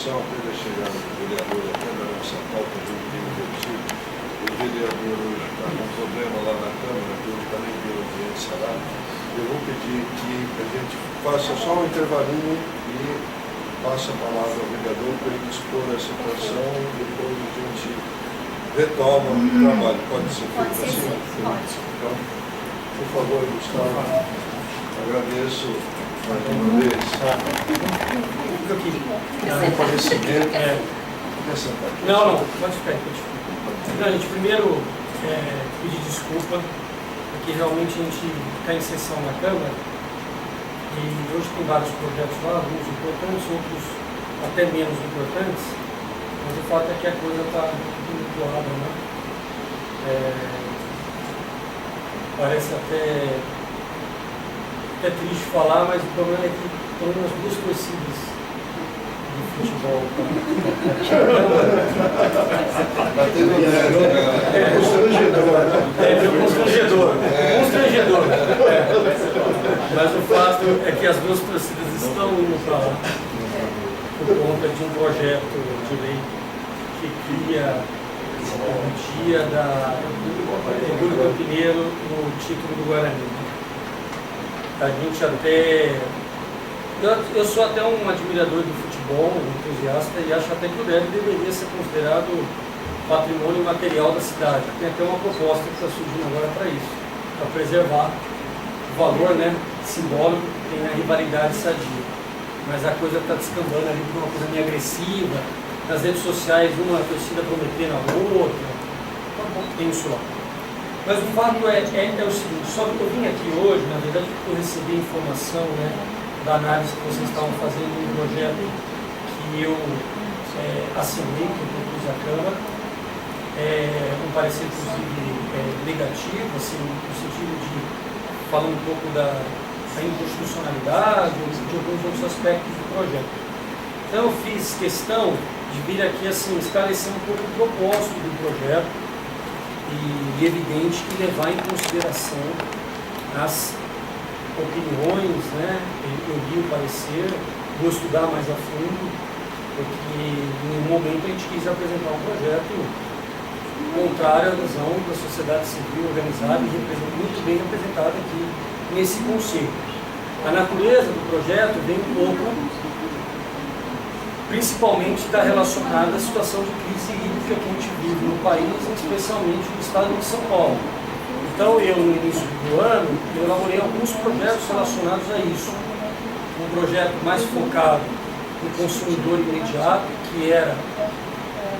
Até da chegada do vereador, até da nossa pauta de divertido, o vereador hoje está com um problema lá na Câmara, que hoje também deu audiência lá. Eu vou pedir que a gente faça só um intervalinho e passe a palavra ao vereador para ele expor a situação e depois a gente retoma o trabalho. Pode ser feito assim? Pode. Então, por favor, Gustavo, agradeço mais uma vez. Reconhecimento. Não, pode ficar. Não, gente, primeiro pedir desculpa, porque realmente a gente está em sessão na Câmara e hoje tem vários projetos lá, alguns importantes, outros até menos importantes, mas o fato é que a coisa está muito doada, né? Parece até triste falar, mas o problema é que estão as duas torcidas de futebol. Constrangedor. Mas o fato é que as duas torcidas estão indo para lá por conta de um projeto de lei que cria o dia do orgulho campineiro no título do Guarani. A gente até... Eu sou até um admirador do futebol, um entusiasta, e acho até que o Derby deveria ser considerado patrimônio material da cidade. Tem até uma proposta que está surgindo agora para isso, para preservar o valor, né, simbólico que tem a rivalidade sadia. Mas a coisa está descambando ali para uma coisa meio agressiva, nas redes sociais uma torcida prometendo a outra, tem isso lá. Mas o fato é o seguinte, só que eu vim aqui hoje, na verdade, porque eu recebi informação, né, da análise que vocês estavam fazendo no projeto que eu assinei, que eu propus à Câmara, um parecer, inclusive, negativo, assim, no sentido de, falando um pouco da inconstitucionalidade, de alguns outros aspectos do projeto. Então eu fiz questão de vir aqui, assim, esclarecer um pouco o propósito do projeto, e evidente que levar em consideração as opiniões, né? Eu li o parecer, vou estudar mais a fundo, porque em um momento a gente quis apresentar um projeto contrário à visão da sociedade civil organizada e muito bem representada aqui nesse conceito. A natureza do projeto vem um pouco, principalmente está relacionada à situação de crise hídrica que a gente vive no país, especialmente no estado de São Paulo. Então eu, no início do ano, eu elaborei alguns projetos relacionados a isso. Um projeto mais focado no consumidor imediato, que era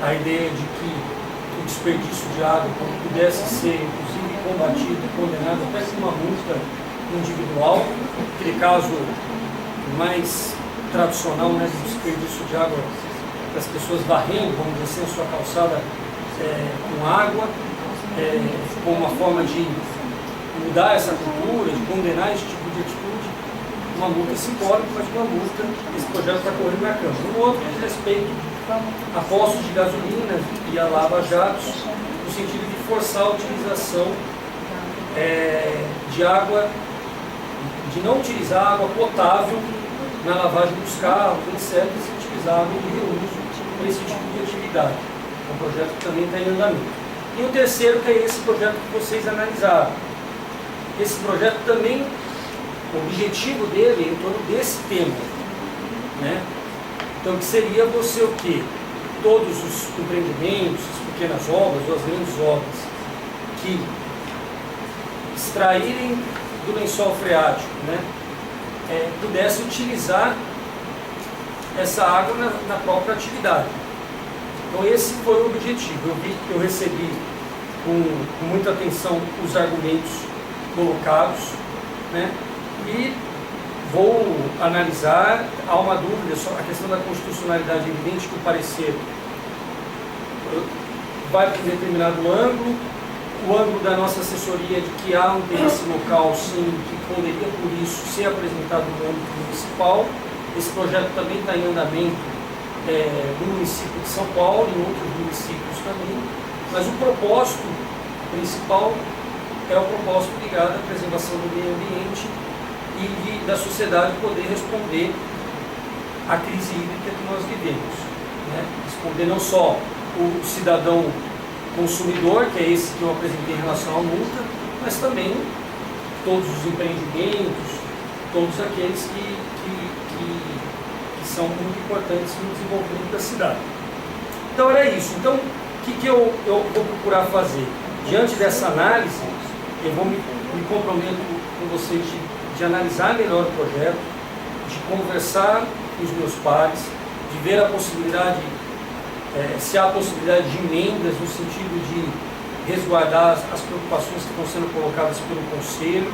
a ideia de que o desperdício de água pudesse ser, inclusive, combatido, condenado até com uma multa individual, aquele caso mais tradicional, né, do desperdício de água, das pessoas varrendo, vamos dizer assim, a sua calçada com água, como uma forma de mudar essa cultura, de condenar esse tipo de atitude, uma multa simbólica, mas uma multa, esse projeto está correndo na Câmara. Um outro diz respeito a postos de gasolina e a lava-jatos, no sentido de forçar a utilização de água, de não utilizar água potável na lavagem dos carros, etc., e utilizar água de reuso para esse tipo de atividade. É um projeto que também está em andamento. E o terceiro, que é esse projeto que vocês analisaram. Esse projeto também, o objetivo dele é em torno desse tema, né? Então, que seria você o quê? Todos os empreendimentos, as pequenas obras ou as grandes obras que extraírem do lençol freático, né, pudesse utilizar essa água na própria atividade. Então esse foi o objetivo. Eu recebi com muita atenção os argumentos colocados, né, e vou analisar. Há uma dúvida sobre a questão da constitucionalidade, evidente que o parecer vai para um determinado ângulo. O ângulo da nossa assessoria é de que há um interesse local, sim, que poderia, por isso, ser apresentado no âmbito municipal. Esse projeto também está em andamento no município de São Paulo e em outros municípios também. Mas o propósito principal é o propósito ligado à preservação do meio ambiente e da sociedade poder responder à crise hídrica que nós vivemos. né? Responder não só o cidadão consumidor, que é esse que eu apresentei em relação à multa, mas também todos os empreendimentos, todos aqueles que são muito importantes no desenvolvimento da cidade. Então era isso. Então, o que eu vou procurar fazer? Diante dessa análise, eu vou me comprometo com vocês de analisar melhor o projeto, de conversar com os meus pares, de ver a possibilidade, se há possibilidade de emendas no sentido de resguardar as preocupações que estão sendo colocadas pelo Conselho.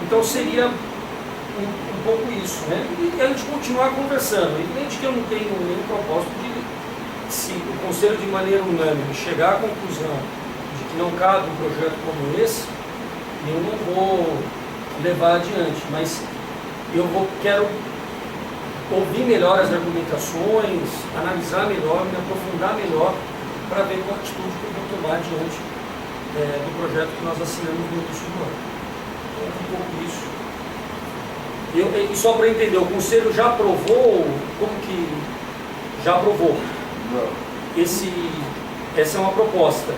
Então seria um pouco isso, né? E a gente continuar conversando. Evidente que eu não tenho nenhum propósito de, se o Conselho de maneira unânime chegar à conclusão de que não cabe um projeto como esse, eu não vou levar adiante, mas quero ouvir melhor as argumentações, analisar melhor, me aprofundar melhor, para ver qual atitude que eu vou tomar diante do projeto que nós assinamos no início do ano. Então, é um pouco isso. E só para entender, o Conselho já aprovou, como que já aprovou? Não. Essa é uma proposta,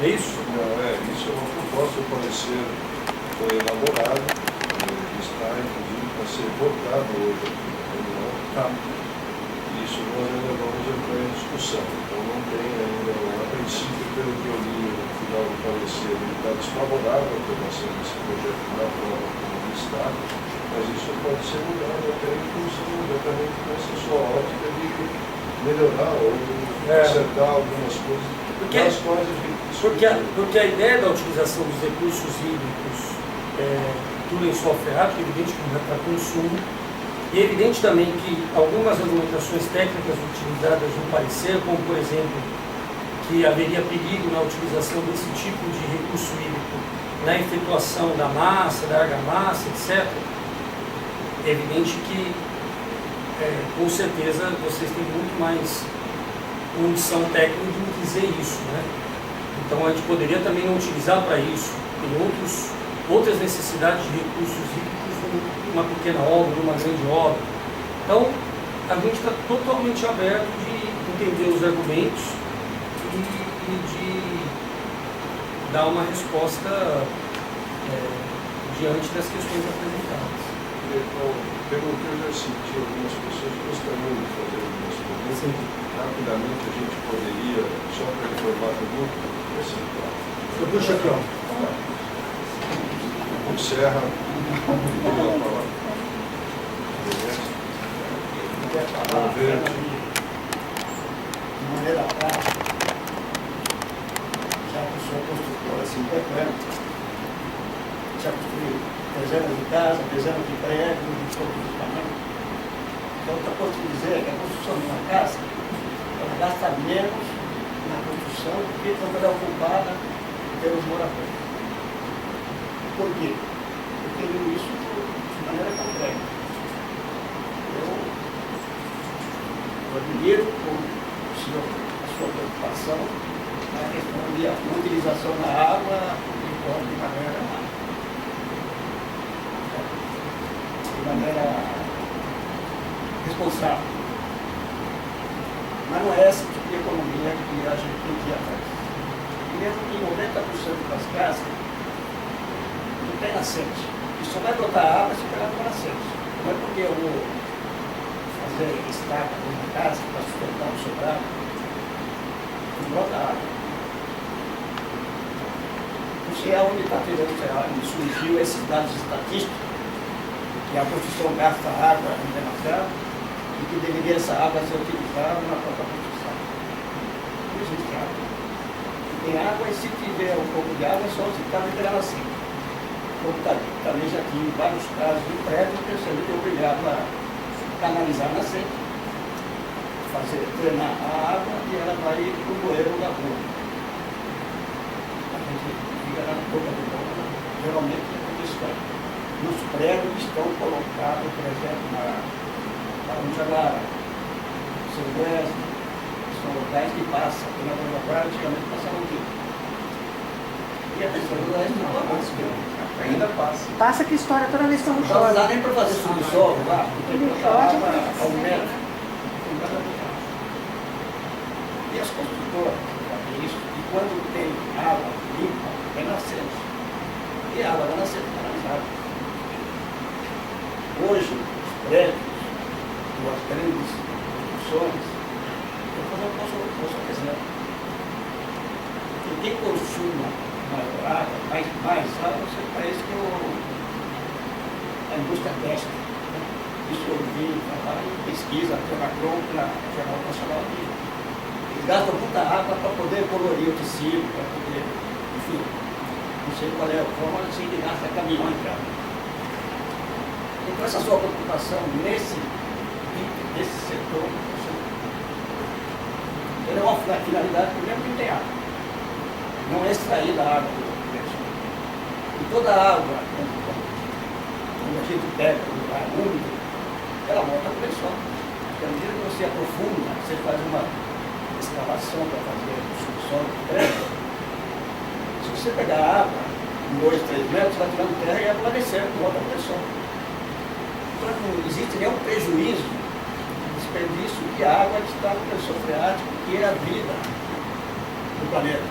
é isso? Não, isso é uma proposta, o parecer foi elaborado, está inclusive para ser votado hoje aqui na reunião. Tá. Isso nós ainda vamos entrar em discussão, então não tem ainda, a princípio, pelo que eu li no final do parecer, ele está desfavorável à aprovação desse projeto na prova como está, mas isso pode ser mudado até em função exatamente dessa sua ótica de melhorar ou acertar algumas coisas nas quais a gente discute. Porque a ideia da utilização dos recursos hídricos do lençol freático é evidente que não é para consumo, e é evidente também que algumas argumentações técnicas utilizadas no parecer, como por exemplo, que haveria perigo na utilização desse tipo de recurso hídrico na efetuação da massa, da argamassa, etc., é evidente que, com certeza, vocês têm muito mais condição técnica de me dizer isso, né? Então, a gente poderia também não utilizar para isso. Tem outras necessidades de recursos hídricos numa pequena obra, numa grande obra. Então, a gente está totalmente aberto de entender os argumentos e de dar uma resposta diante das questões apresentadas. Pelo que eu já senti, algumas pessoas gostariam de fazer algumas perguntas. Sim. Rapidamente a gente poderia, só para informar o grupo, Eu puxo aqui, ó. Encerra a palavra. Vamos ver. De maneira prática, já que eu sou construtor há 50 anos, já construí dezenas de casas, dezenas de prédios, de todos os tamanhos. Então, o que eu posso dizer é que a construção de uma casa, ela gasta menos na construção do que quando ela é ocupada pelos moradores. Por quê? Porque eu digo isso de maneira concreta. Eu admiro a sua preocupação na questão da utilização da água de maneira responsável. Mas não é esse tipo de economia que a gente tem que ir atrás. Mesmo que 90% das casas não tem nascente. E só vai brotar água se pegar numa nascente. Não é porque eu vou fazer estaca numa casa para sustentar o sobrado, não brota água. Isso é onde está surgiu esses dados estatísticos, que a construção gasta água demasiado e que deveria essa água ser utilizada na própria construção. Não existe água. Tem água e se tiver um pouco de água é só se está liberando assim. Como também já tive vários casos de prédio que eu seria obrigado a canalizar a nascente, drenar a água e ela vai para o bueiro da rua. A gente fica na boca do dono, geralmente é condição. Nos prédios estão colocados, por exemplo, na Barão de Agara, Silvestre, são locais que passam, porque na Barão de Agara antigamente passavam aqui. E a pessoa do leste não avança, ainda passa. Passa que história toda vez que eu não Não choro. dá nem para fazer subsolo lá, porque a água aumenta duas grandes construções, eu posso exemplo. E quem consuma maior água, mais água, parece que a indústria testa. Isso eu vi falar em pesquisa, até na Jornal Nacional de eles gastam muita água para poder colorir o tecido, para poder, enfim, não sei qual é a forma, não sei que gasta caminhões de água. Então essa sua preocupação nesse setor, ele é uma finalidade, primeiro que tem água. Não é extrair da água do lençol. E toda a água, quando a gente pega um lugar úmido, ela volta para o lençol. Porque à medida que você aprofunda, você faz uma escavação para fazer o subsolo do prédio, se você pegar água em 2, 3 metros, você vai tirando terra e ela vai descendo, volta para o lençol. Então não existe nenhum prejuízo, desperdício de água que está no lençol freático, que é a vida do planeta.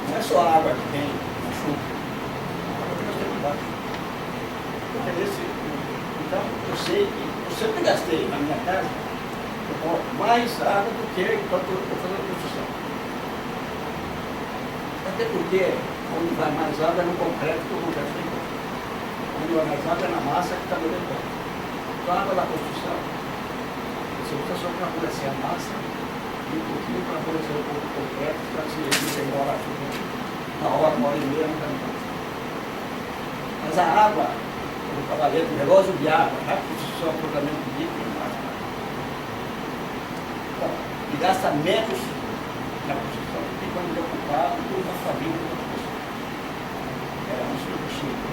Não é só a água que tem na chuva, a água que nós temos embaixo. Então, eu sei que eu sempre gastei na minha casa mais água do que enquanto eu estou fazendo a construção. Até porque, onde vai mais água é no concreto que o concreto tem pouco. Onde vai mais água é na massa que está no dentro. Então, a água da construção, você usa só para amolecer a massa e um pouquinho para amolecer o concreto, para que você demora uma hora e meia no caminhão. Mas a água, como cavalete, o relógio de água, a construção, programamento de líquido, e gasta menos na construção do que quando ele é ocupado por uma família da construção. Era um estudo chique.